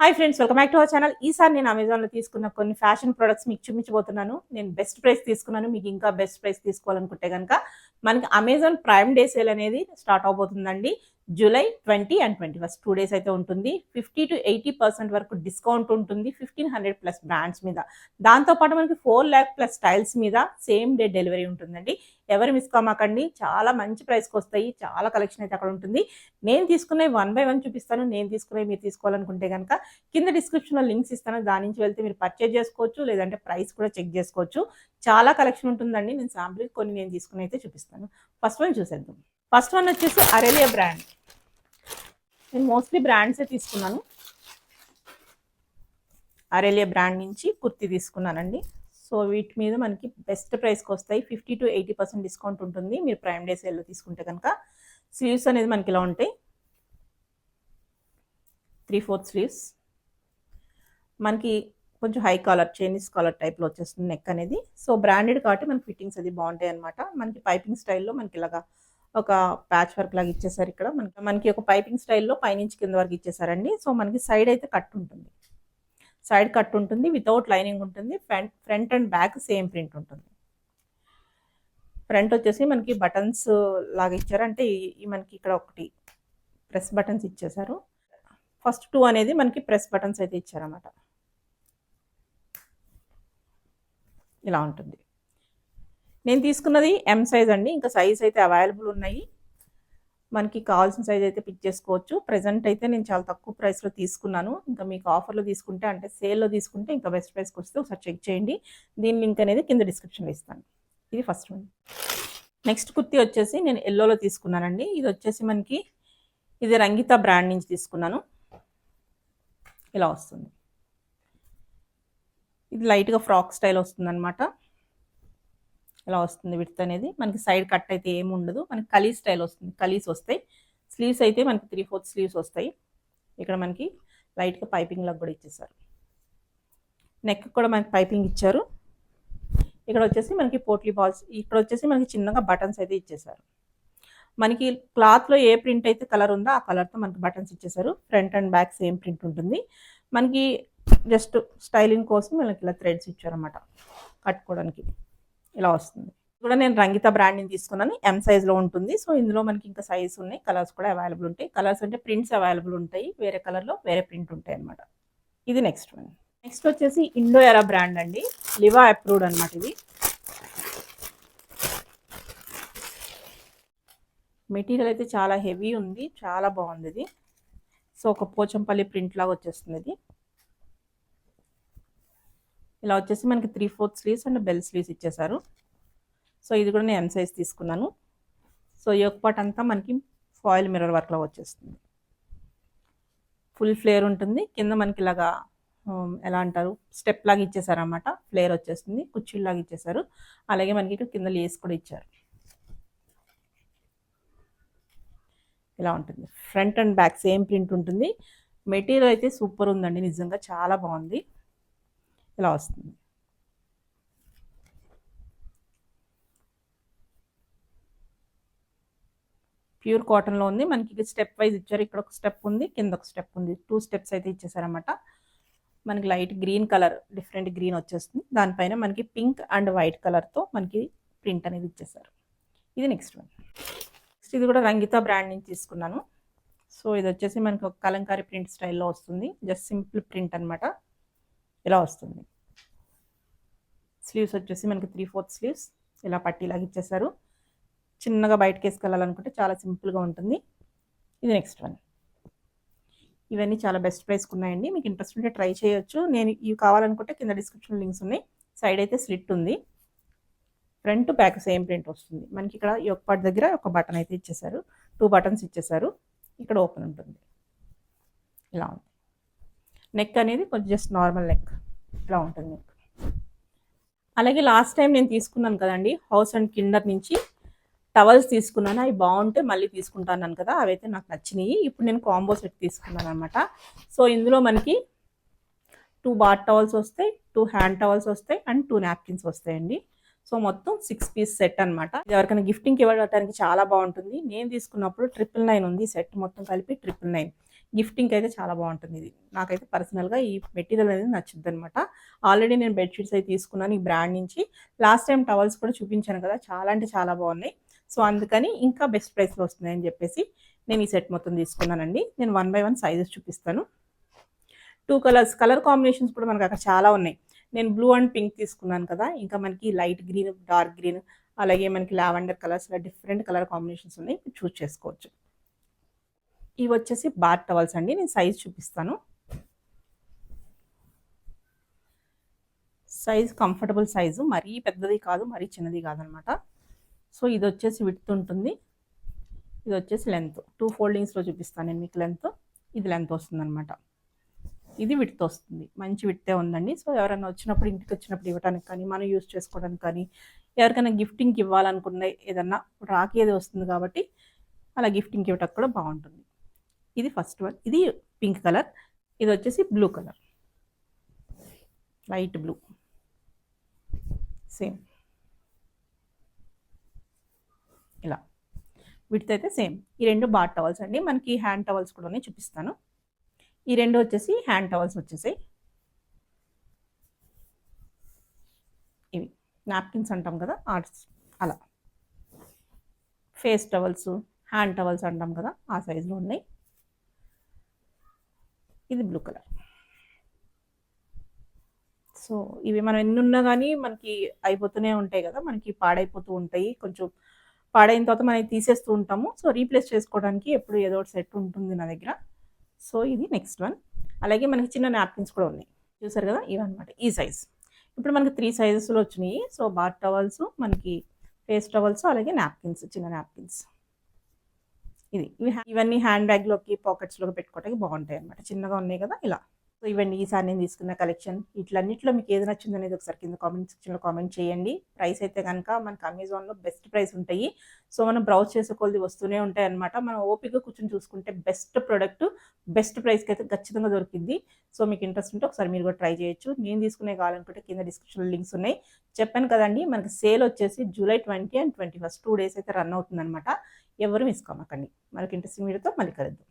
Hi friends, welcome back to our channel. ఈసారి నేను అమెజాన్లో తీసుకున్న కొన్ని ఫ్యాషన్ ప్రొడక్ట్స్ మీకు చూపించబోతున్నాను. నేను బెస్ట్ ప్రైస్ తీసుకున్నాను. మీకు ఇంకా బెస్ట్ ప్రైస్ తీసుకోవాలనుకుంటే కనుక మనకి అమెజాన్ ప్రైమ్ డే సేల్ అనేది స్టార్ట్ అవబోతుందండి. జూలై 20 అండ్ 21 2 డేస్ అయితే ఉంటుంది. 50 to 80% వరకు డిస్కౌంట్ ఉంటుంది 1500 ప్లస్ బ్రాండ్స్ మీద. దాంతోపాటు మనకి 4 lakh ప్లస్ స్టైల్స్ మీద సేమ్ డే డెలివరీ ఉంటుందండి. ఎవరు మిస్ కామాకండి, చాలా మంచి ప్రైస్కి వస్తాయి. చాలా కలెక్షన్ అయితే అక్కడ ఉంటుంది. నేను తీసుకున్నవి 1 by 1 చూపిస్తాను. నేను తీసుకున్నవి మీరు తీసుకోవాలనుకుంటే కనుక కింద డిస్క్రిప్షన్లో లింక్స్ ఇస్తాను. దాని నుంచి వెళ్తే మీరు పర్చేజ్ చేసుకోవచ్చు, లేదంటే ప్రైస్ కూడా చెక్ చేసుకోవచ్చు. చాలా కలెక్షన్ ఉంటుందండి. నేను శాంపుల్ కొన్ని నేను తీసుకుని అయితే చూపిస్తాను. ఫస్ట్ వన్ చూసేద్దాం. ఫస్ట్ వన్ వచ్చేసి అరేలియా బ్రాండ్. నేను మోస్ట్లీ బ్రాండ్సే తీసుకున్నాను. అరేలియా బ్రాండ్ నుంచి కుర్తీ తీసుకున్నానండి. సో వీటి మీద మనకి బెస్ట్ ప్రైస్కి వస్తాయి. 50 to 80% డిస్కౌంట్ ఉంటుంది మీరు ప్రైమ్ డే సేల్లో తీసుకుంటే కనుక. స్లీవ్స్ అనేది మనకి ఇలా ఉంటాయి, 3/4 స్లీవ్స్. మనకి కొంచెం హై కాలర్, చైనీస్ కాలర్ టైప్లో వచ్చేస్తుంది నెక్ అనేది. సో బ్రాండెడ్ కాబట్టి మనకి ఫిట్టింగ్స్ అది బాగుంటాయి అనమాట. మనకి పైపింగ్ స్టైల్లో మనకి ఇలాగా ఒక ప్యాచ్ వర్క్ లాగా ఇచ్చేసారు. ఇక్కడ మనకి ఒక పైపింగ్ స్టైల్లో పైనుంచి కింద వరకు ఇచ్చేసారండి. సో మనకి సైడ్ అయితే కట్ ఉంటుంది, సైడ్ కట్ ఉంటుంది, వితౌట్ లైనింగ్ ఉంటుంది. Front and back same print ఉంటుంది. ఫ్రంట్ వచ్చేసి మనకి బటన్స్ లాగా ఇచ్చారు, అంటే మనకి ఇక్కడ ఒకటి ప్రెస్ బటన్స్ ఇచ్చేసారు. ఫస్ట్ 2 అనేది మనకి ప్రెస్ బటన్స్ అయితే ఇచ్చారన్నమాట. ఇలా ఉంటుంది. నేను తీసుకున్నది ఎం సైజ్ అండి. ఇంకా సైజ్ అయితే అవైలబుల్ ఉన్నాయి. మనకి కావాల్సిన సైజ్ అయితే పిక్ చేసుకోవచ్చు. ప్రజెంట్ అయితే నేను చాలా తక్కువ ప్రైస్లో తీసుకున్నాను. ఇంకా మీకు ఆఫర్లో తీసుకుంటే, అంటే సేల్లో తీసుకుంటే ఇంకా బెస్ట్ ప్రైస్కి వస్తే ఒకసారి చెక్ చేయండి. దీని లింక్ అనేది కింద డిస్క్రిప్షన్లో ఇస్తాను. ఇది ఫస్ట్ వన్. నెక్స్ట్ కుర్తీ వచ్చేసి నేను ఎల్లోలో తీసుకున్నానండి. ఇది వచ్చేసి మనకి ఇది రంగిత బ్రాండ్ నుంచి తీసుకున్నాను. ఇలా వస్తుంది. ఇది లైట్గా ఫ్రాక్ స్టైల్ వస్తుంది అనమాట. ఇలా వస్తుంది విడ్త్ అనేది. మనకి సైడ్ కట్ అయితే ఏమి ఉండదు. మనకి కలీ స్టైల్ వస్తుంది, కలీస్ వస్తాయి. స్లీవ్స్ అయితే మనకి 3/4 స్లీవ్స్ వస్తాయి. ఇక్కడ మనకి లైట్గా పైపింగ్ లాగా కూడా ఇచ్చేసారు. నెక్ కూడా మనకి పైపింగ్ ఇచ్చారు. ఇక్కడ వచ్చేసి మనకి పోట్లీ బాల్స్, ఇక్కడ వచ్చేసి మనకి చిన్నగా బటన్స్ అయితే ఇచ్చేసారు. మనకి క్లాత్లో ఏ ప్రింట్ అయితే కలర్ ఉందో ఆ కలర్తో మనకి బటన్స్ ఇచ్చేసారు. Front and back same print ఉంటుంది. మనకి జస్ట్ స్టైలింగ్ కోసం మనకి ఇలా థ్రెడ్స్ ఇచ్చారన్నమాట కట్టుకోవడానికి. ఇలా వస్తుంది. కూడా నేను రంగిత బ్రాండ్ని తీసుకున్నాను. ఎం సైజ్లో ఉంటుంది. సో ఇందులో మనకి ఇంకా సైజ్ ఉన్నాయి, కలర్స్ కూడా అవైలబుల్ ఉంటాయి. కలర్స్ అంటే ప్రింట్స్ అవైలబుల్ ఉంటాయి, వేరే కలర్లో వేరే ప్రింట్ ఉంటాయి అనమాట. ఇది నెక్స్ట్ వన్. నెక్స్ట్ వచ్చేసి ఇండో ఎరా బ్రాండ్ అండి. లివా అప్రూవ్డ్ అనమాట. ఇది మెటీరియల్ అయితే చాలా హెవీ ఉంది, చాలా బాగుంది ఇది. సో ఒక పోచంపల్లి ప్రింట్ లాగా వచ్చేస్తుంది ఇది. ఇలా వచ్చేసి మనకి 3/4 స్లీవ్స్ అండ్ బెల్ స్లీవ్స్ ఇచ్చేసారు. సో ఇది కూడా నేను ఎం సైజ్ తీసుకున్నాను. సో యోక్ పార్ట్ అంతా మనకి ఫాయిల్ మిర్రర్ వర్క్లో వచ్చేస్తుంది. ఫుల్ ఫ్లేర్ ఉంటుంది. కింద మనకి ఇలాగా ఎలా అంటారు, స్టెప్ లాగా ఇచ్చేసారు అన్నమాట. ఫ్లేర్ వచ్చేస్తుంది, కుర్చీలాగా ఇచ్చేసారు. అలాగే మనకి ఇక్కడ కింద లేస్ కూడా ఇచ్చారు. ఇలా ఉంటుంది. Front and back same print ఉంటుంది. మెటీరియల్ అయితే సూపర్ ఉందండి, నిజంగా చాలా బాగుంది. ఇలా వస్తుంది. ప్యూర్ కాటన్లో ఉంది. మనకి స్టెప్ వైజ్ ఇచ్చారు. ఇక్కడ ఒక స్టెప్ ఉంది, కింద ఒక స్టెప్ ఉంది. 2 స్టెప్స్ అయితే ఇచ్చేసారన్నమాట. మనకి light green colour, different green వచ్చేస్తుంది. దానిపైన మనకి పింక్ అండ్ వైట్ కలర్తో మనకి ప్రింట్ అనేది ఇచ్చేసారు. ఇది నెక్స్ట్ వన్. నెక్స్ట్ ఇది కూడా రంగిత బ్రాండ్ నుంచి తీసుకున్నాను. సో ఇది వచ్చేసి మనకి ఒక కలంకారీ ప్రింట్ స్టైల్లో వస్తుంది. జస్ట్ సింపుల్ ప్రింట్ అనమాట. ఇలా వస్తుంది. స్లీవ్స్ వచ్చేసి మనకి 3/4 స్లీవ్స్ ఇలా పట్టీలాగా ఇచ్చేసారు. చిన్నగా బయటకి వేసుకెళ్ళాలనుకుంటే చాలా సింపుల్గా ఉంటుంది. ఇది నెక్స్ట్ వన్. ఇవన్నీ చాలా బెస్ట్ ప్రైస్కి ఉన్నాయండి. మీకు ఇంట్రెస్ట్ ఉంటే ట్రై చేయొచ్చు. నేను ఇవి కావాలనుకుంటే కింద డిస్క్రిప్షన్ లింక్స్ ఉన్నాయి. సైడ్ అయితే స్లిట్ ఉంది. ఫ్రంట్ బ్యాక్ సేమ్ ప్రింట్ వస్తుంది. మనకి ఇక్కడ యోక్ పార్ట్ దగ్గర ఒక బటన్ అయితే ఇచ్చేసారు. 2 బటన్స్ ఇచ్చేసారు. ఇక్కడ ఓపెన్ ఉంటుంది. ఇలా ఉంది. నెక్ అనేది కొంచెం జస్ట్ నార్మల్ నెక్ ఇలా ఉంటుంది నెక్. అలాగే లాస్ట్ టైం నేను తీసుకున్నాను కదండి, హౌస్ అండ్ కిండర్ నుంచి టవల్స్ తీసుకున్నాను. అవి బాగుంటే మళ్ళీ తీసుకుంటాను కదా, అవైతే నాకు నచ్చినాయి. ఇప్పుడు నేను కాంబో సెట్ తీసుకున్నాను అనమాట. సో ఇందులో మనకి 2 బాత్ టవల్స్ వస్తాయి, 2 హ్యాండ్ టవల్స్ వస్తాయి అండ్ 2 నాప్కిన్స్ వస్తాయండి. సో మొత్తం 6 పీస్ సెట్ అనమాట. ఎవరికైనా గిఫ్టింగ్కి ఇవ్వడానికి చాలా బాగుంటుంది. నేను తీసుకున్నప్పుడు 999 ఉంది సెట్ మొత్తం కలిపి 999. గిఫ్టింగ్కి అయితే చాలా బాగుంటుంది ఇది. నాకైతే పర్సనల్గా ఈ మెటీరియల్ అనేది నచ్చుద్ది అనమాట. ఆల్రెడీ నేను బెడ్షీట్స్ అయితే తీసుకున్నాను ఈ బ్రాండ్ నుంచి. లాస్ట్ టైం టవల్స్ కూడా చూపించాను కదా, చాలా అంటే చాలా బాగున్నాయి. సో అందుకని ఇంకా బెస్ట్ ప్రైస్లో వస్తున్నాయని చెప్పేసి నేను ఈ సెట్ మొత్తం తీసుకున్నానండి. నేను 1 by 1 సైజెస్ చూపిస్తాను. 2 కలర్స్, కలర్ కాంబినేషన్స్ కూడా మనకు అక్కడ చాలా ఉన్నాయి. నేను బ్లూ అండ్ పింక్ తీసుకున్నాను కదా, ఇంకా మనకి లైట్ గ్రీన్, డార్క్ గ్రీన్, అలాగే మనకి లావెండర్ కలర్స్, ఇలా డిఫరెంట్ కలర్ కాంబినేషన్స్ ఉన్నాయి, చూస్ చేసుకోవచ్చు. ఇవి వచ్చేసి బాత్ టవల్స్ అండి. నేను సైజ్ చూపిస్తాను. సైజ్ కంఫర్టబుల్ సైజు, మరీ పెద్దది కాదు, మరీ చిన్నది కాదనమాట. సో ఇది వచ్చేసి విడ్త్ ఉంటుంది, ఇది వచ్చేసి లెంత్. 2 ఫోల్డింగ్స్లో చూపిస్తాను నేను మీకు లెంత్. ఇది లెంత్ వస్తుంది అనమాట, ఇది విడ్త్ వస్తుంది. మంచి విడ్తే ఉందండి. సో ఎవరైనా వచ్చినప్పుడు, ఇంటికి వచ్చినప్పుడు ఇవ్వడానికి కానీ, మనం యూస్ చేసుకోవడానికి కానీ, ఎవరికైనా గిఫ్టింగ్కి ఇవ్వాలనుకున్న ఏదన్నా రాఖీ ఏది వస్తుంది కాబట్టి అలా గిఫ్టింగ్కి ఇవ్వటానికి కూడా బాగుంటుంది. ఇది ఫస్ట్ వన్. ఇది పింక్ కలర్, ఇది వచ్చేసి blue colour, light blue, same ఇలా విడ్త్ అయితే సేమ్. ఈ రెండు బాత్ టవల్స్ అండి. మనకి హ్యాండ్ టవల్స్ కూడా ఉన్నాయి, చూపిస్తాను. ఈ రెండు వచ్చేసి హ్యాండ్ టవల్స్ వచ్చేసాయి. ఇవి నాప్కిన్స్ అంటాం కదా, అలా ఫేస్ టవల్స్, హ్యాండ్ టవల్స్ అంటాం కదా, ఆ సైజులో ఉన్నాయి. ఇది బ్లూ కలర్. సో ఇవి మనం ఎన్ని ఉన్నా కానీ మనకి అయిపోతూనే ఉంటాయి కదా, మనకి పాడైపోతూ ఉంటాయి. కొంచెం పాడైన తర్వాత మనం తీసేస్తూ ఉంటాము. సో రీప్లేస్ చేసుకోవడానికి ఎప్పుడు ఏదో ఒకటి సెట్ ఉంటుంది నా దగ్గర. సో ఇది నెక్స్ట్ వన్. అలాగే మనకి చిన్న నాప్కిన్స్ కూడా ఉన్నాయి, చూసారు కదా, ఇవన్నమాట ఈ సైజ్. ఇప్పుడు మనకి 3 సైజెస్లో వచ్చినాయి. సో బాత్ టవల్స్, మనకి ఫేస్ టవల్స్, అలాగే నాప్కిన్స్, చిన్న నాప్కిన్స్. ఇవన్నీ హ్యాండ్ బ్యాగ్లోకి, పాకెట్స్లోకి పెట్టుకోవడానికి బాగుంటాయి అనమాట. చిన్నగా ఉన్నాయి కదా ఇలా. సో ఇవన్నీ ఈసారి నేను తీసుకున్న కలెక్షన్. వీటిలన్నింటిలో మీకు ఏది నచ్చింది అనేది ఒకసారి కింద కామెంట్ సెక్షన్లో కామెంట్ చేయండి. ప్రైస్ అయితే కనుక మనకు అమెజాన్లో బెస్ట్ ప్రైస్ ఉంటాయి. సో మనం బ్రౌజ్ చేసే కొద్ది వస్తూనే ఉంటాయి అనమాట. మనం ఓపిక కూర్చొని చూసుకుంటే బెస్ట్ ప్రోడక్ట్ బెస్ట్ ప్రైస్కి అయితే ఖచ్చితంగా దొరికింది. సో మీకు ఇంట్రెస్ట్ ఉంటే ఒకసారి మీరు కూడా ట్రై చేయొచ్చు. నేను తీసుకునే కావాలనుకుంటే కింద డిస్క్రిప్షన్లో లింక్స్ ఉన్నాయి. చెప్పాను కదండి, మనకి సేల్ వచ్చేసి జూలై 20 and 21 2 days అయితే రన్ అవుతుంది అనమాట. ఎవరు మిస్ కామకండి. మనకి ఇంట్రెస్టింగ్ వీడియోతో మళ్ళీ కలుద్దాం.